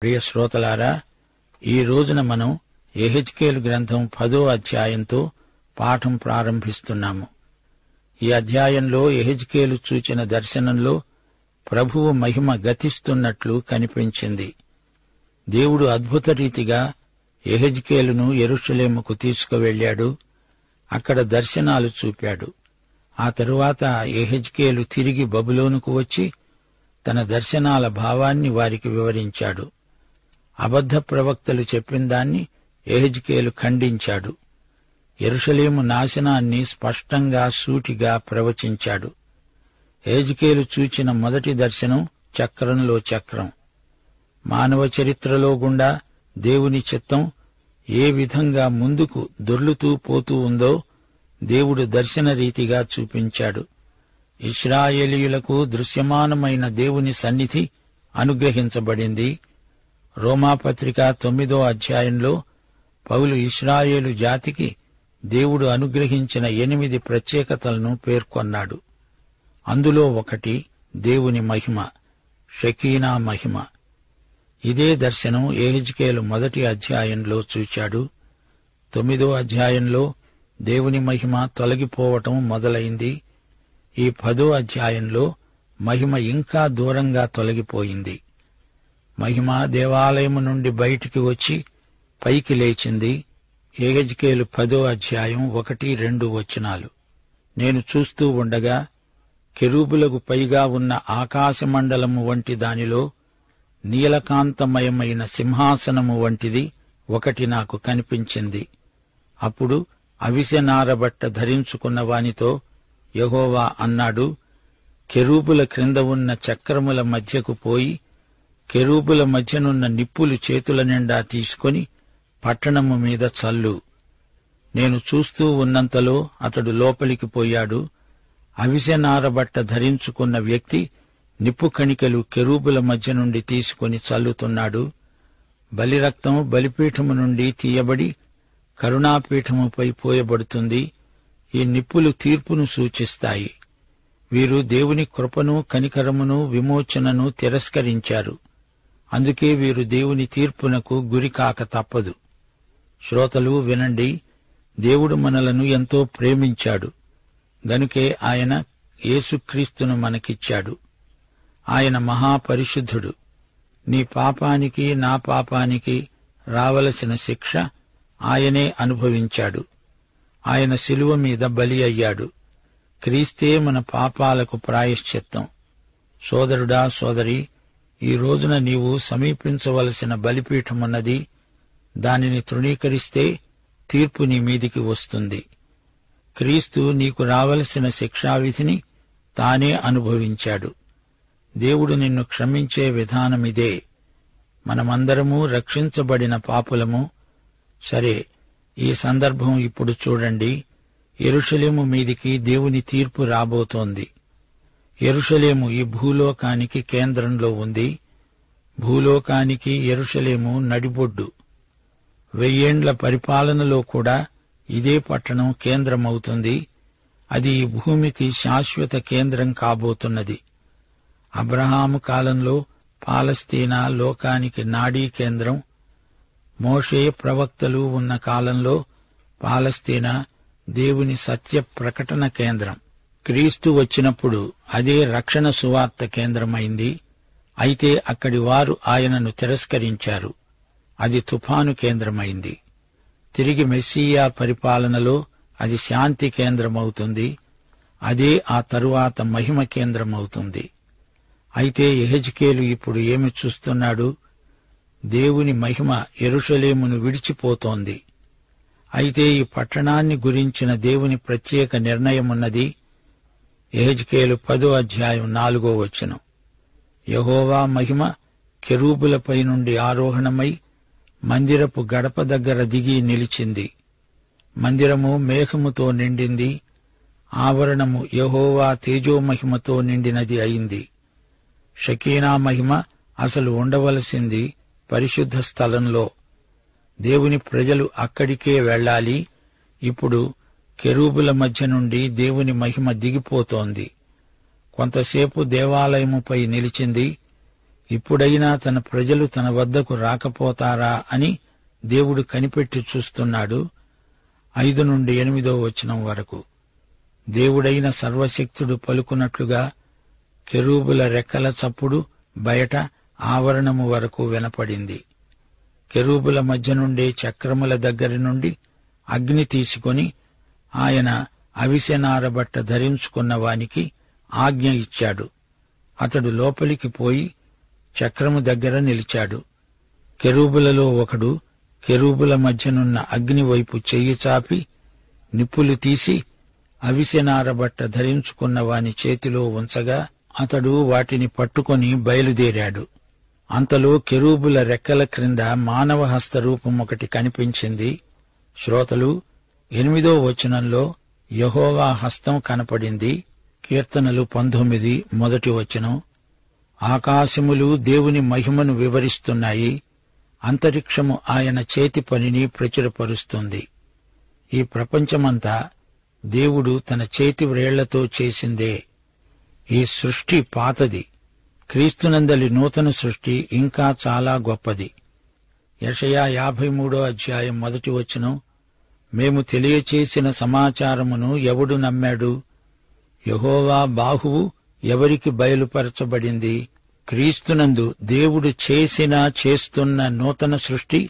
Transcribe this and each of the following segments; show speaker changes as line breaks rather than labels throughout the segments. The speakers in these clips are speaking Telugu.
ప్రియ శ్రోతలారా, ఈ రోజున మనం యెహెజ్కేలు గ్రంథం 10వ అధ్యాయంతో పాఠం ప్రారంభిస్తున్నాము. ఈ అధ్యాయంలో యెహెజ్కేలు చూచిన దర్శనంలో ప్రభువు మహిమ గతిస్తున్నట్లు కనిపించింది. దేవుడు అద్భుత రీతిగా యెహెజ్కేలును యెరూషలేముకు తీసుకువెళ్లాడు. అక్కడ దర్శనాలు చూపాడు. ఆ తరువాత యెహెజ్కేలు తిరిగి బబులోనుకు వచ్చి తన దర్శనాల భావాన్ని వారికి వివరించాడు. అబద్ధ ప్రవక్తలు చెప్పిందాన్ని యెహెజ్కేలు ఖండించాడు. యెరూషలేము నాశనాన్ని స్పష్టంగా సూటిగా ప్రవచించాడు. యెహెజ్కేలు చూచిన మొదటి దర్శనం చక్రంలో చక్రం. మానవ చరిత్రలో గుండా దేవుని చిత్తం ఏ విధంగా ముందుకు దొర్లుతూ పోతూ ఉందో దేవుడు దర్శన రీతిగా చూపించాడు. ఇశ్రాయేలీయులకు దృశ్యమానమైన దేవుని సన్నిధి అనుగ్రహించబడింది. రోమాపత్రిక 9వ అధ్యాయంలో పౌలు ఇశ్రాయేలు జాతికి దేవుడు అనుగ్రహించిన 8 ప్రత్యేకతలను పేర్కొన్నాడు. అందులో ఒకటి దేవుని మహిమ, షెకీనా మహిమ. ఇదే దర్శనం యెహెజ్కేలు మొదటి అధ్యాయంలో చూచాడు. 9వ అధ్యాయంలో దేవుని మహిమ తొలగిపోవటం మొదలైంది. ఈ 10వ అధ్యాయంలో మహిమ ఇంకా దూరంగా తొలగిపోయింది. మహిమ దేవాలయము నుండి బయటికి వచ్చి పైకి లేచింది. యెహెజ్కేలు 10వ అధ్యాయం 1-2 వచనాలు. నేను చూస్తూ ఉండగా కెరూబులకు పైగా ఉన్న ఆకాశమండలము వంటి దానిలో నీలకాంతమయమైన సింహాసనము వంటిది ఒకటి నాకు కనిపించింది. అప్పుడు అవిసె నారబట్ట ధరించుకున్న వానితో యెహోవా అన్నాడు, కెరూబుల క్రింద ఉన్న చక్రముల మధ్యకు పోయి కెరూబుల మధ్యనున్న నిప్పులు చేతుల నిండా తీసుకొని పట్టణము మీద చల్లు. నేను చూస్తూ ఉన్నంతలో అతడు లోపలికి పోయాడు. అవిసె నారబట్ట ధరించుకున్న వ్యక్తి నిప్పు కణికలు కెరూబుల మధ్య నుండి తీసుకొని చల్లుతున్నాడు. బలిరక్తం బలిపీఠము నుండి తీయబడి కరుణాపీఠముపై పోయబడుతుంది. ఈ నిప్పులు తీర్పును సూచిస్తాయి. వీరు దేవుని కృపను, కనికరమును, విమోచనను తిరస్కరించారు. అందుకే వీరు దేవుని తీర్పునకు గురికాక తప్పదు. శ్రోతలు వినండి, దేవుడు మనలను ఎంతో ప్రేమించాడు. గనుకే ఆయన యేసుక్రీస్తును మనకిచ్చాడు. ఆయన మహాపరిశుద్ధుడు. నీ పాపానికి నా పాపానికి రావలసిన శిక్ష ఆయనే అనుభవించాడు. ఆయన శిలువ మీద బలి అయ్యాడు. క్రీస్తే మన పాపాలకు ప్రాయశ్చిత్తం. సోదరుడా, సోదరి, ఈ రోజున నీవు సమీపించవలసిన బలిపీఠమున్నది. దానిని తృణీకరిస్తే తీర్పు నీ మీదికి వస్తుంది. క్రీస్తు నీకు రావలసిన శిక్షావిధిని తానే అనుభవించాడు. దేవుడు నిన్ను క్షమించే విధానమిదే. మనమందరము రక్షించబడిన పాపులము. సరే, ఈ సందర్భం ఇప్పుడు చూడండి. యెరూషలేము మీదికి దేవుని తీర్పు రాబోతోంది. యెరూషలేము ఈ భూలోకానికి కేంద్రంలో ఉంది. భూలోకానికి యెరూషలేము నడిబొడ్డు. 1000 ఏండ్ల పరిపాలనలో కూడా ఇదే పట్టణం కేంద్రమవుతుంది. అది ఈ భూమికి శాశ్వత కేంద్రం కాబోతున్నది. అబ్రహాము కాలంలో పాలస్తీనా లోకానికి నాడీ కేంద్రం. మోషే ప్రవక్తలు ఉన్న కాలంలో పాలస్తీనా దేవుని సత్య ప్రకటన కేంద్రం. క్రీస్తు వచ్చినప్పుడు అదే రక్షణ సువార్త కేంద్రమైంది. అయితే అక్కడి వారు ఆయనను తిరస్కరించారు. అది తుఫాను కేంద్రమైంది. తిరిగి మెస్సీయా పరిపాలనలో అది శాంతి కేంద్రమవుతుంది. అదే ఆ తరువాత మహిమ కేంద్రమవుతుంది. అయితే యెహెజ్కేలు ఇప్పుడు ఏమి చూస్తున్నాడు? దేవుని మహిమ యెరూషలేమును విడిచిపోతోంది. అయితే ఈ పట్టణాన్ని గురించిన దేవుని ప్రత్యేక నిర్ణయమున్నది. యెహెజ్కేలు 10వ అధ్యాయం 4వ వచనం. యెహోవా మహిమ కెరూబులపై నుండి ఆరోహణమై మందిరపు గడప దగ్గర దిగి నిలిచింది. మందిరము మేఘముతో నిండింది. ఆవరణము యెహోవా తేజోమహిమతో నిండినది అయింది. షకీనా మహిమ అసలు ఉండవలసింది పరిశుద్ధ స్థలంలో. దేవుని ప్రజలు అక్కడికే వెళ్ళాలి. ఇప్పుడు కెరూబుల మధ్య నుండి దేవుని మహిమ దిగిపోతోంది. కొంతసేపు దేవాలయముపై నిలిచింది. ఇప్పుడైనా తన ప్రజలు తన వద్దకు రాకపోతారా అని దేవుడు కనిపెట్టి చూస్తున్నాడు. 5-8 వరకు. దేవుడైన సర్వశక్తుడు పలుకున్నట్లుగా కెరూబుల రెక్కల చప్పుడు బయట ఆవరణము వరకు వినపడింది. కెరూబుల మధ్య నుండే చక్రముల దగ్గరి నుండి అగ్ని తీసుకొని ఆయన అవిసెనారబట్ట ధరించుకున్న వానికి ఆజ్ఞ ఇచ్చాడు. అతడు లోపలికి పోయి చక్రము దగ్గర నిలిచాడు. కెరూబులలో ఒకడు కెరూబుల మధ్యనున్న అగ్ని వైపు చెయ్యి చాపి నిప్పులు తీసి అవిసెనారబట్ట ధరించుకున్న వాని చేతిలో ఉంచగా అతడు వాటిని పట్టుకొని బయలుదేరాడు. అంతలో కెరూబుల రెక్కల క్రింద మానవ హస్తరూపం ఒకటి కనిపించింది. శ్రోతలు 8 యెహోవా హస్తం కనపడింది. కీర్తనలు 19 ఆకాశములు దేవుని మహిమను వివరిస్తున్నాయి. అంతరిక్షము ఆయన చేతి పనిని ప్రచురపరుస్తుంది. ఈ ప్రపంచమంతా దేవుడు తన చేతి వ్రేళ్లతో చేసిందే. ఈ సృష్టి పాతది. క్రీస్తునందలి నూతన సృష్టి ఇంకా చాలా గొప్పది. యెషయా 53 మేము తెలియచేసిన సమాచారమును ఎవడు నమ్మాడు? యెహోవా బాహువు ఎవరికి బయలుపరచబడింది? క్రీస్తునందు దేవుడు చేస్తున్న నూతన సృష్టి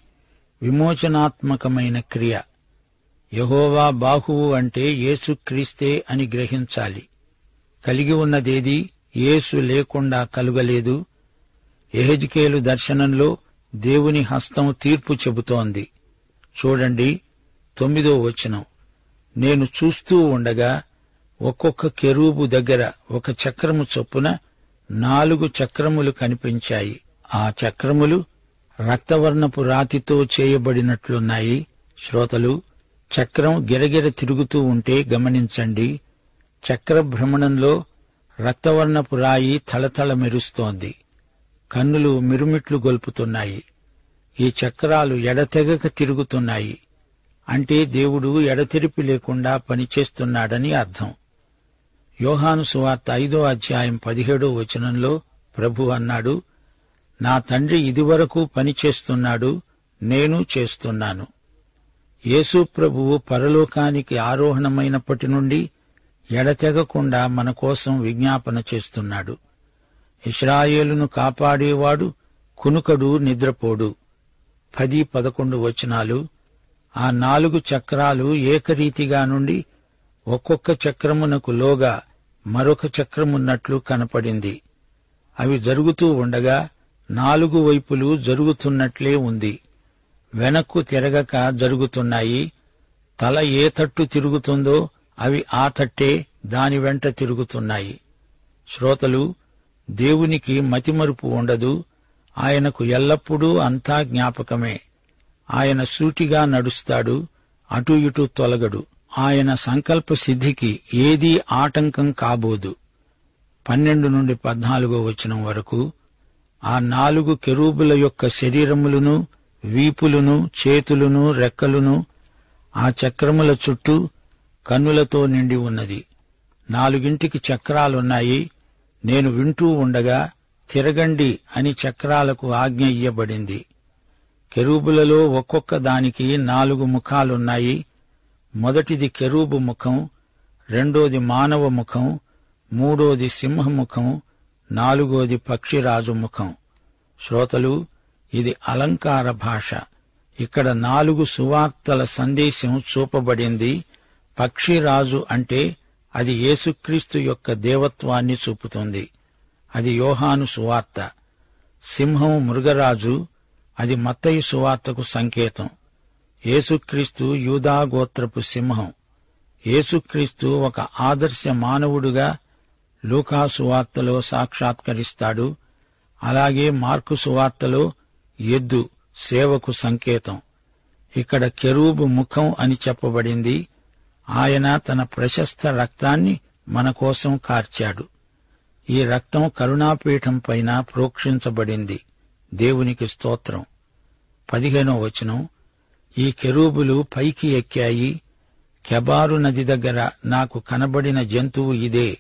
విమోచనాత్మకమైన క్రియ. యెహోవా బాహువు అంటే యేసుక్రీస్తే అని గ్రహించాలి. కలిగి ఉన్నదేది యేసు లేకుండా కలుగలేదు. యెహెజ్కేలు దర్శనంలో దేవుని హస్తం తీర్పు చెబుతోంది. చూడండి 9 నేను చూస్తూ ఉండగా ఒక్కొక్క కెరూబు దగ్గర ఒక చక్రము చొప్పున 4 చక్రములు కనిపించాయి. ఆ చక్రములు రక్తవర్ణపు రాతితో చేయబడినట్లున్నాయి. శ్రోతలు, చక్రం గిరగిర తిరుగుతూ ఉంటే గమనించండి. చక్ర భ్రమణంలో రక్తవర్ణపు రాయి తళతళ మెరుస్తోంది. కన్నులు మిరుమిట్లు గొల్పుతున్నాయి. ఈ చక్రాలు ఎడతెగక తిరుగుతున్నాయి. అంటే దేవుడు ఎడతెరిపి లేకుండా పనిచేస్తున్నాడని అర్థం. యోహాను సువార్త 5:17 ప్రభు అన్నాడు, నా తండ్రి ఇదివరకు పనిచేస్తున్నాడు, నేను చేస్తున్నాను. యేసు ప్రభువు పరలోకానికి ఆరోహణమైనప్పటి నుండి ఎడతెగకుండా మన కోసం విజ్ఞాపన చేస్తున్నాడు. ఇశ్రాయేలును కాపాడేవాడు కునుకడు, నిద్రపోడు. 10-11 ఆ 4 చక్రాలు ఏకరీతిగా నుండి ఒక్కొక్క చక్రమునకు లోగా మరొక చక్రమున్నట్లు కనపడింది. అవి జరుగుతూ ఉండగా 4 వైపులు జరుగుతున్నట్లే ఉంది. వెనక్కు తిరగక జరుగుతున్నాయి. తల ఏ తట్టు తిరుగుతుందో అవి ఆ తట్టే దాని వెంట తిరుగుతున్నాయి. శ్రోతలు, దేవునికి మతిమరుపు ఉండదు. ఆయనకు ఎల్లప్పుడూ అంతా జ్ఞాపకమే. ఆయన సూటిగా నడుస్తాడు, అటు ఇటు తొలగడు. ఆయన సంకల్ప సిద్ధికి ఏదీ ఆటంకం కాబోదు. 12-14 వరకు ఆ 4 కెరూబుల యొక్క శరీరములను, వీపులను, చేతులను, రెక్కలును ఆ చక్రముల చుట్టూ కన్నులతో నిండి ఉన్నది. 4 చక్రాలున్నాయి. నేను వింటూ ఉండగా తిరగండి అని చక్రాలకు ఆజ్ఞ ఇయ్యబడింది. కెరూబులలో ఒక్కొక్క దానికి 4 ముఖాలున్నాయి. మొదటిది కెరూబు ముఖం, రెండోది మానవ ముఖం, మూడోది సింహముఖం, 4వది పక్షిరాజు ముఖం. శ్రోతలు, ఇది అలంకార భాష. ఇక్కడ 4 సువార్తల సందేశం చూపబడింది. పక్షిరాజు అంటే అది యేసుక్రీస్తు యొక్క దేవత్వాన్ని చూపుతుంది. అది యోహాను సువార్త. సింహం మృగరాజు, అది మత్తయి సువార్తకు సంకేతం. యేసుక్రీస్తు యూదా గోత్రపు సింహం. యేసుక్రీస్తు ఒక ఆదర్శ మానవుడుగా లూకా సువార్తలో సాక్షాత్కరిస్తాడు. అలాగే మార్కు సువార్తలో ఎద్దు సేవకు సంకేతం. ఇక్కడ కెరూబు ముఖం అని చెప్పబడింది. ఆయన తన ప్రశస్త రక్తాన్ని మన కోసం కార్చాడు. ఈ రక్తం కరుణాపీఠం పైన ప్రోక్షించబడింది. దేవునికి స్తోత్రం. 15 ఈ కెరూబులు పైకి ఎక్కాయి. కెబారు నది దగ్గర నాకు కనబడిన జంతువు ఇదే.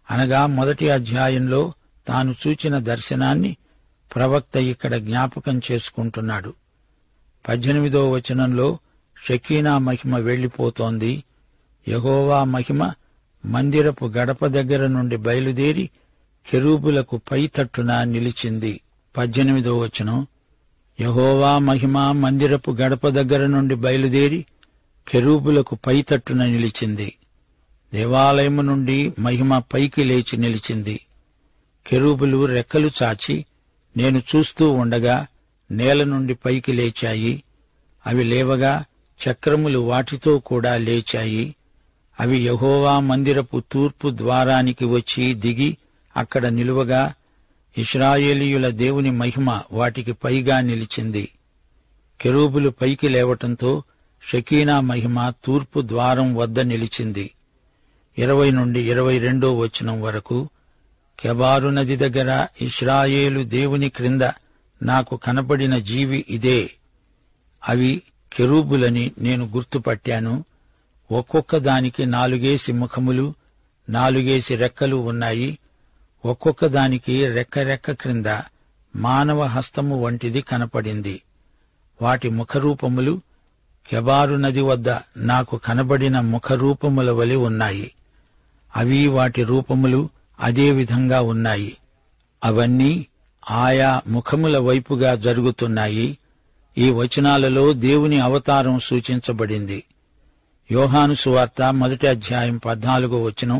అనగా మొదటి అధ్యాయంలో తాను చూచిన దర్శనాన్ని ప్రవక్త ఇక్కడ జ్ఞాపకం చేసుకుంటున్నాడు. 18వ వచనంలో షకీనా మహిమ వెళ్లిపోతోంది. యెహోవా మహిమ మందిరపు గడప దగ్గర నుండి బయలుదేరి కెరూబులకు పైతట్టున నిలిచింది. 18వ వచనం, యెహోవా మహిమ మందిరపు గడప దగ్గర నుండి బయలుదేరి కెరూబులకు పైతట్టున నిలిచింది. దేవాలయము నుండి మహిమ పైకి లేచి నిలిచింది. కెరూబులు రెక్కలు చాచి నేను చూస్తూ ఉండగా నేల నుండి పైకి లేచాయి. అవి లేవగా చక్రములు వాటితో కూడా లేచాయి. అవి యెహోవా మందిరపు తూర్పు ద్వారానికి వచ్చి దిగి అక్కడ నిలువగా ఇశ్రాయేలీయుల దేవుని మహిమ వాటికి పైగా నిలిచింది. కెరూబులు పైకి లేవటంతో షకీనా మహిమ తూర్పు ద్వారం వద్ద నిలిచింది. 20 నుండి 22 వచనం వరకు, కెబారు నది దగ్గర ఇశ్రాయేలు దేవుని క్రింద నాకు కనపడిన జీవి ఇదే. అవి కెరూబులని నేను గుర్తుపట్టాను. ఒక్కొక్క దానికి 4 ముఖములు, 4 రెక్కలు ఉన్నాయి. ఒక్కొక్క దానికి రెక్క క్రింద మానవ హస్తము వంటిది కనపడింది. వాటి ముఖరూపములు కెబారు నది వద్ద నాకు కనబడిన ముఖరూపముల వలె ఉన్నాయి. అవి వాటి రూపములు అదే విధంగా ఉన్నాయి. అవన్నీ ఆయా ముఖముల వైపుగా జరుగుతున్నాయి. ఈ వచనాలలో దేవుని అవతారం సూచించబడింది. యోహాను సువార్త 1వ అధ్యాయం 14వ వచనం,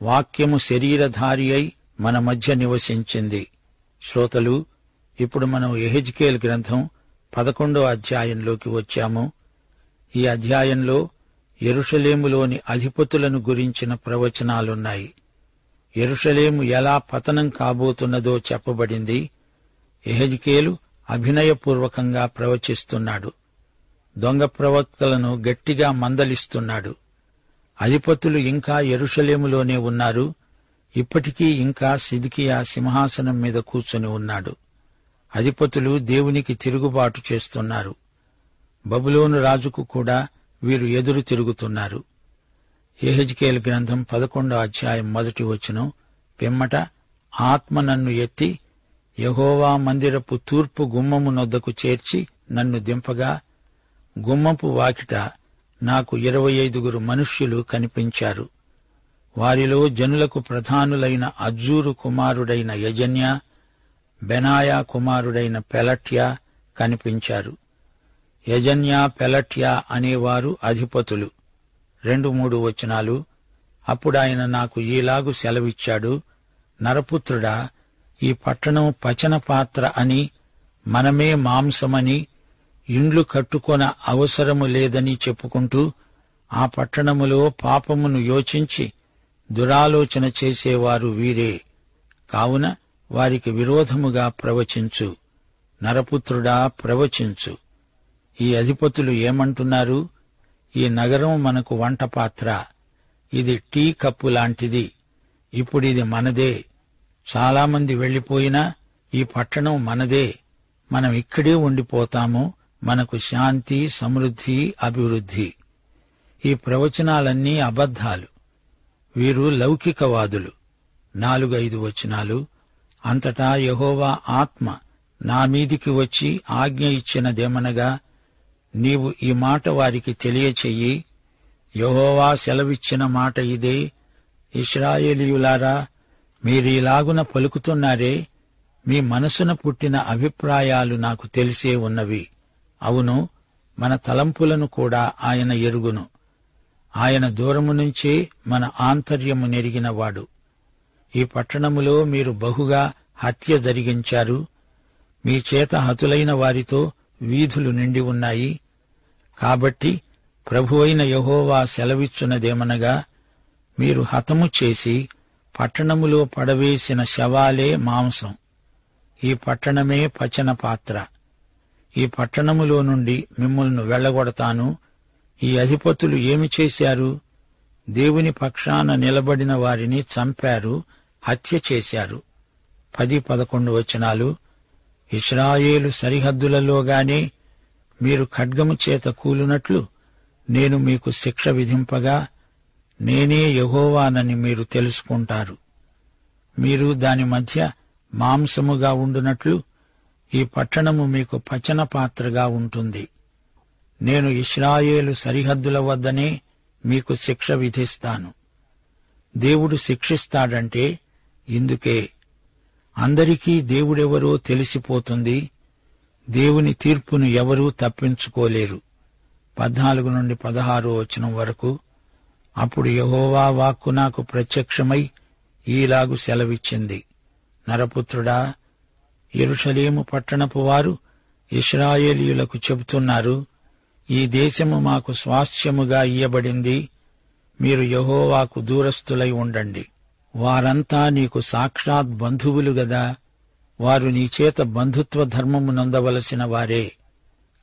వాక్యము శరీరధారి అయి మన మధ్య నివసించింది. శ్రోతలు, ఇప్పుడు మనం యెహెజ్కేలు గ్రంథం 11వ అధ్యాయంలోకి వచ్చాము. ఈ అధ్యాయంలో యెరూషలేములోని అధిపతులను గురించిన ప్రవచనాలున్నాయి. యెరూషలేము ఎలా పతనం కాబోతున్నదో చెప్పబడింది. యెహెజ్కేలు అభినయపూర్వకంగా ప్రవచిస్తున్నాడు. దొంగ ప్రవక్తలను గట్టిగా మందలిస్తున్నాడు. అధిపతులు ఇంకా యెరూషలేములోనే ఉన్నారు. ఇప్పటికీ ఇంకా సిద్కియా సింహాసనం మీద కూర్చొని ఉన్నాడు. అధిపతులు దేవునికి తిరుగుబాటు చేస్తున్నారు. బబులోను రాజుకు కూడా వీరు ఎదురు తిరుగుతున్నారు. యెహెజ్కేలు గ్రంథం 11వ అధ్యాయం 1వ వచనం, పిమ్మట ఆత్మ నన్ను ఎత్తి యెహోవా మందిరపు తూర్పు గుమ్మము నొద్దకు చేర్చి నన్ను దింపగా గుమ్మపు వాకిట నాకు 25 మనుష్యులు కనిపించారు. వారిలో జనులకు ప్రధానులైన అజ్జూరు కుమారుడైన యజన్యా, బెనాయా కుమారుడైన పెలట్యా కనిపించారు. యజన్యా, పెలట్యా అనేవారు అధిపతులు. 2-3 వచనాలు, అప్పుడాయన నాకు ఈలాగు సెలవిచ్చాడు, నరపుత్రుడా, ఈ పట్టణం పచన పాత్ర అని, మనమే మాంసమని, ఇండ్లు కట్టుకొన అవసరము లేదని చెప్పుకుంటూ ఆ పట్టణములో పాపమును యోచించి దురాలోచన చేసేవారు వీరే. కావున వారికి విరోధముగా ప్రవచించు. నరపుత్రుడా, ప్రవచించు. ఈ అధిపతులు ఏమంటున్నారు? ఈ నగరం మనకు వంటపాత్ర, ఇది టీ కప్పు లాంటిది, ఇప్పుడిది మనదే. చాలామంది వెళ్లిపోయినా ఈ పట్టణం మనదే. మనం ఇక్కడే ఉండిపోతాము. మనకు శాంతి, సమృద్ధి, అభివృద్ధి. ఈ ప్రవచనాలన్నీ అబద్ధాలు. వీరు లౌకికవాదులు. 4-5 వచనాలు, అంతటా యెహోవా ఆత్మ నా మీదికి వచ్చి ఆజ్ఞ ఇచ్చినదేమనగా, నీవు ఈ మాట వారికి తెలియచెయ్యి. యెహోవా సెలవిచ్చిన మాట ఇదే, ఇశ్రాయేలీయులారా, మీరీలాగున పలుకుతున్నారే, మీ మనసున పుట్టిన అభిప్రాయాలు నాకు తెలిసే ఉన్నవి. అవును, మన తలంపులను కూడా ఆయన ఎరుగును. ఆయన దూరము నుంచే మన ఆంతర్యము నెరిగినవాడు. ఈ పట్టణములో మీరు బహుగా హత్య జరిగించారు. మీ చేత హతులైన వారితో వీధులు నిండి ఉన్నాయి. కాబట్టి ప్రభువైన యెహోవా సెలవిచ్చున్నదేమనగా, మీరు హతము చేసి పట్టణములో పడవేసిన శవాలే మాంసం. ఈ పట్టణమే పచన పాత్ర. ఈ పట్టణములో నుండి మిమ్మల్ని వెళ్లగొడతాను. ఈ అధిపతులు ఏమి చేశారు? దేవుని పక్షాన నిలబడిన వారిని చంపారు, హత్య చేశారు. 10-11 వచనాలు, ఇశ్రాయేలు సరిహద్దులలోగానే మీరు ఖడ్గము చేత కూలునట్లు నేను మీకు శిక్ష విధింపగా, నేనే యెహోవానని మీరు తెలుసుకుంటారు. మీరు దాని మధ్య మాంసముగా ఉండునట్లు ఈ పట్టణము మీకు పచన పాత్రగా ఉంటుంది. నేను ఇశ్రాయేలు సరిహద్దుల వద్దనే మీకు శిక్ష విధిస్తాను. దేవుడు శిక్షిస్తాడంటే ఇందుకే. అందరికీ దేవుడెవరో తెలిసిపోతుంది. దేవుని తీర్పును ఎవరూ తప్పించుకోలేరు. 14-16 వచనం వరకు. అప్పుడు యెహోవా వాక్కు నాకు ప్రత్యక్షమై ఈలాగు సెలవిచ్చింది. నరపుత్రుడా, యెరూషలేము పట్టణపు వారు ఇశ్రాయేలీయులకు చెబుతున్నారు, ఈ దేశము మాకు స్వాస్థ్యముగా ఇయ్యబడింది, మీరు యెహోవాకు దూరస్థులై ఉండండి. వారంతా నీకు సాక్షాత్ బంధువులు గదా, వారు నీచేత బంధుత్వ ధర్మము నొందవలసిన వారే.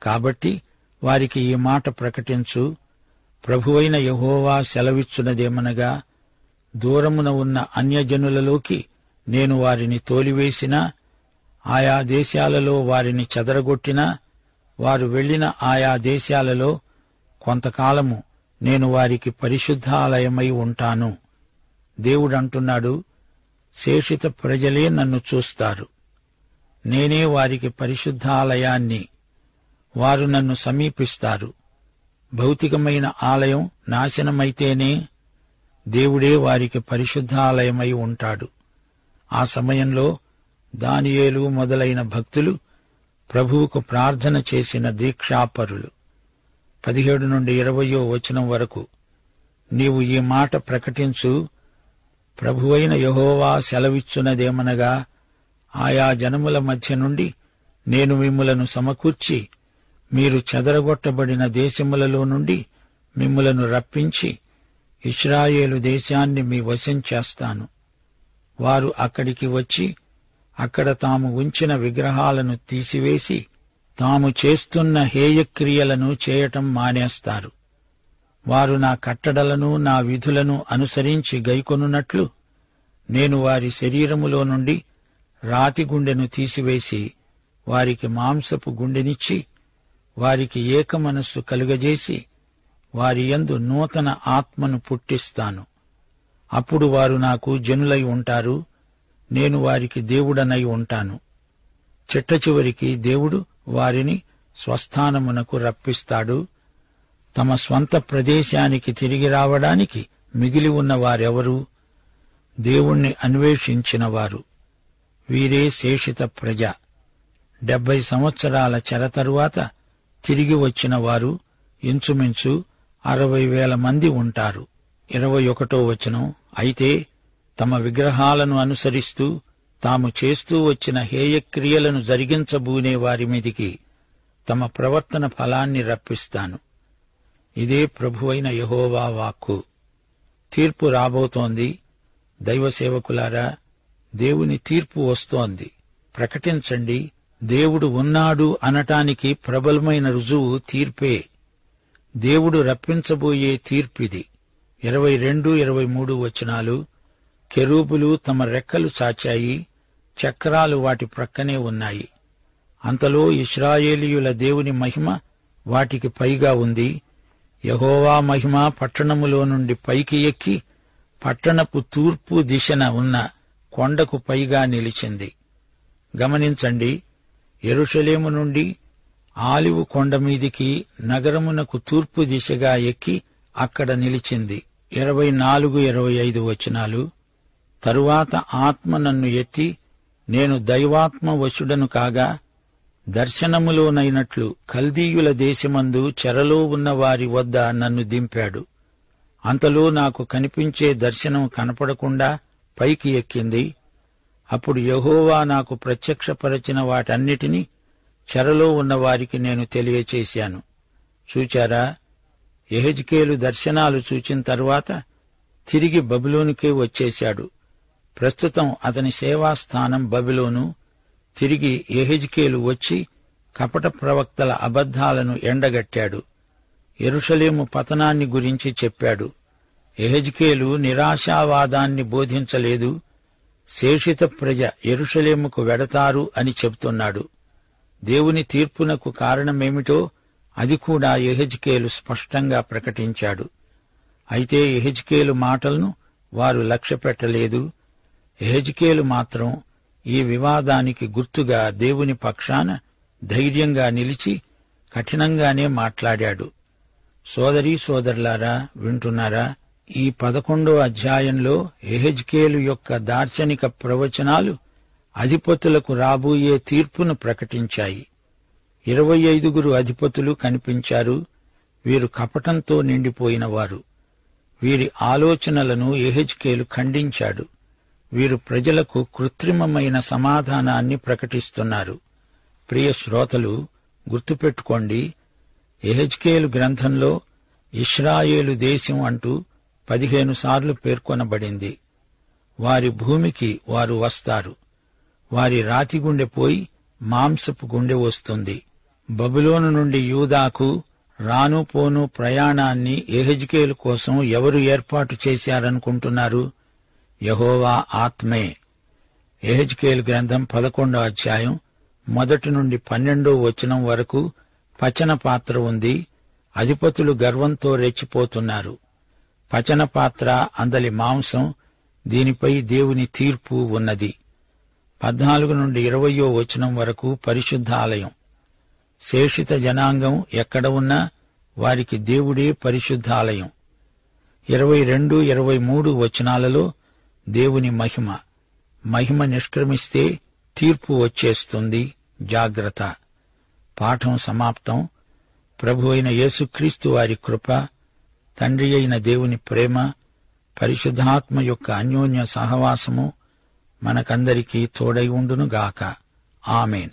కాబట్టి వారికి ఈ మాట ప్రకటించు, ప్రభువైన యెహోవా సెలవిచ్చున్నదేమనగా, దూరమున ఉన్న అన్యజనులలోకి నేను వారిని తోలివేసినా, ఆయా దేశాలలో వారిని చెదరగొట్టినా, వారు వెళ్లిన ఆయా దేశాలలో కొంతకాలము నేను వారికి పరిశుద్ధాలయమై ఉంటాను. దేవుడంటున్నాడు, శేషిత ప్రజలే నన్ను చూస్తారు. నేనే వారికి పరిశుద్ధాలయాన్ని. వారు నన్ను సమీపిస్తారు. భౌతికమైన ఆలయం నాశనమైతేనే దేవుడే వారికి పరిశుద్ధాలయమై ఉంటాడు. ఆ సమయంలో దానియేలు మొదలైన భక్తులు ప్రభువుకు ప్రార్థన చేసిన దీక్షాపరులు. 17-20 వచనం వరకు. నీవు ఈ మాట ప్రకటించు, ప్రభువైన యెహోవా సెలవిచ్చున్నదేమనగా, ఆయా జనముల మధ్య నుండి నేను మిమ్ములను సమకూర్చి, మీరు చెదరగొట్టబడిన దేశములలో నుండి మిమ్ములను రప్పించి ఇశ్రాయేలు దేశాన్ని మీ వశం చేస్తాను. వారు అక్కడికి వచ్చి అక్కడ తాము ఉంచిన విగ్రహాలను తీసివేసి తాము చేస్తున్న హేయక్రియలను చేయటం మానేస్తారు. వారు నా కట్టడలను నా విధులను అనుసరించి గైకొనున్నట్లు నేను వారి శరీరములో నుండి రాతి గుండెను తీసివేసి వారికి మాంసపు గుండెనిచ్చి వారికి ఏక మనస్సు కలుగజేసి వారి యందు నూతన ఆత్మను పుట్టిస్తాను. అప్పుడు వారు నాకు జనులై ఉంటారు, నేను వారికి దేవుడనై ఉంటాను. చిట్టచివరికి దేవుడు వారిని స్వస్థానమునకు రప్పిస్తాడు. తమ స్వంత ప్రదేశానికి తిరిగి రావడానికి మిగిలి ఉన్న వారెవరు? దేవుణ్ణి అన్వేషించిన వారు. వీరే శేషిత ప్రజ. 70 సంవత్సరాల చెర తరువాత తిరిగి వచ్చిన వారు ఇంచుమించు 60,000 మంది ఉంటారు. 21 వచనం. అయితే తమ విగ్రహాలను అనుసరిస్తూ తాము చేస్తూ వచ్చిన హేయక్రియలను జరిగించబూనే వారి మీదికి తమ ప్రవర్తన ఫలాన్ని రప్పిస్తాను. ఇదే ప్రభువైన యెహోవా వాక్కు. తీర్పు రాబోతోంది. దైవ సేవకులారా, దేవుని తీర్పు వస్తోంది. ప్రకటించండి. దేవుడు ఉన్నాడు అనటానికి ప్రబలమైన రుజువు తీర్పే. దేవుడు రప్పించబోయే తీర్పిది. 22-23 వచనాలు. కెరూబులు తమ రెక్కలు చాచాయి, చక్రాలు వాటి ప్రక్కనే ఉన్నాయి. అంతలో ఇశ్రాయేలీయుల దేవుని మహిమ వాటికి పైగా ఉంది. యెహోవా మహిమ పట్టణములో నుండి పైకి ఎక్కి పట్టణపు తూర్పు దిశన ఉన్న కొండకు పైగా నిలిచింది. గమనించండి, యెరూషలేము నుండి ఆలివు కొండ మీదికి నగరమునకు తూర్పు దిశగా ఎక్కి అక్కడ నిలిచింది. 24-25 వచనాలు. తరువాత ఆత్మ నన్ను ఎత్తి, నేను దైవాత్మ వశుడను కాగా దర్శనములోనైనట్లు కల్దీయుల దేశమందు చెరలో ఉన్న వారి వద్ద నన్ను దింపాడు. అంతలో నాకు కనిపించే దర్శనం కనపడకుండా పైకి ఎక్కింది. అప్పుడు యెహోవా నాకు ప్రత్యక్షపరచిన వాటన్నిటినీ చెరలో ఉన్న వారికి నేను తెలియచేశాను. చూచారా, యెహెజ్కేలు దర్శనాలు చూచిన తరువాత తిరిగి బబులోనుకే వచ్చేశాడు. ప్రస్తుతం అతని సేవాస్థానం బబులోను. తిరిగి యెహెజ్కేలు వచ్చి కపట ప్రవక్తల అబద్ధాలను ఎండగట్టాడు. యెరూషలేము పతనాన్ని గురించి చెప్పాడు. యెహెజ్కేలు నిరాశావాదాన్ని బోధించలేదు. శేషిత ప్రజ యెరూషలేముకు వెడతారు అని చెబుతున్నాడు. దేవుని తీర్పునకు కారణమేమిటో అది కూడా యెహెజ్కేలు స్పష్టంగా ప్రకటించాడు. అయితే యెహెజ్కేలు మాటలను వారు లక్ష్యపెట్టలేదు. యెహెజ్కేలు మాత్రం ఈ వివాదానికి గుర్తుగా దేవుని పక్షాన ధైర్యంగా నిలిచి కఠినంగానే మాట్లాడాడు. సోదరీ సోదరులారా, వింటున్నారా? ఈ 11వ అధ్యాయంలో యెహెజ్కేలు యొక్క దార్శనిక ప్రవచనాలు అధిపతులకు రాబోయే తీర్పును ప్రకటించాయి. 25 అధిపతులు కనిపించారు. వీరు కపటంతో నిండిపోయినవారు. వీరి ఆలోచనలను యెహెజ్కేలు ఖండించాడు. వీరు ప్రజలకు కృత్రిమమైన సమాధానాన్ని ప్రకటిస్తున్నారు. ప్రియ శ్రోతలు, గుర్తుపెట్టుకోండి, యెహెజ్కేలు గ్రంథంలో ఇశ్రాయేలు దేశం అంటూ 15 సార్లు పేర్కొనబడింది. వారి భూమికి వారు వస్తారు. వారి రాతి గుండె పోయి మాంసపు గుండె వస్తుంది. బబులోను నుండి యూదాకు రాను పోను ప్రయాణాన్ని యెహెజ్కేలు కోసం ఎవరు ఏర్పాటు చేశారనుకుంటున్నారు? యెహోవా ఆత్మే. యెహెజ్కేలు గ్రంథం 11వ అధ్యాయం 1 నుండి 12వ వచనం వరకు పచన పాత్ర ఉంది. అధిపతులు గర్వంతో రెచ్చిపోతున్నారు. పచన పాత్ర అందలి మాంసం, దీనిపై దేవుని తీర్పు ఉన్నది. 14 నుండి 20వ వచనం వరకు పరిశుద్ధ ఆలయం. శేషిత జనాంగం ఎక్కడ ఉన్నా వారికి దేవుడే పరిశుద్ధాలయం. 22, 23 వచనాలలో దేవుని మహిమ. మహిమ నిష్క్రమిస్తే తీర్పు వచ్చేస్తుంది. జాగ్రత్త. పాఠం సమాప్తం. ప్రభు అయిన యేసుక్రీస్తు వారి కృప, తండ్రి అయిన దేవుని ప్రేమ, పరిశుద్ధాత్మ యొక్క అన్యోన్య సహవాసము మనకందరికీ తోడై ఉండునుగాక. ఆమేన్.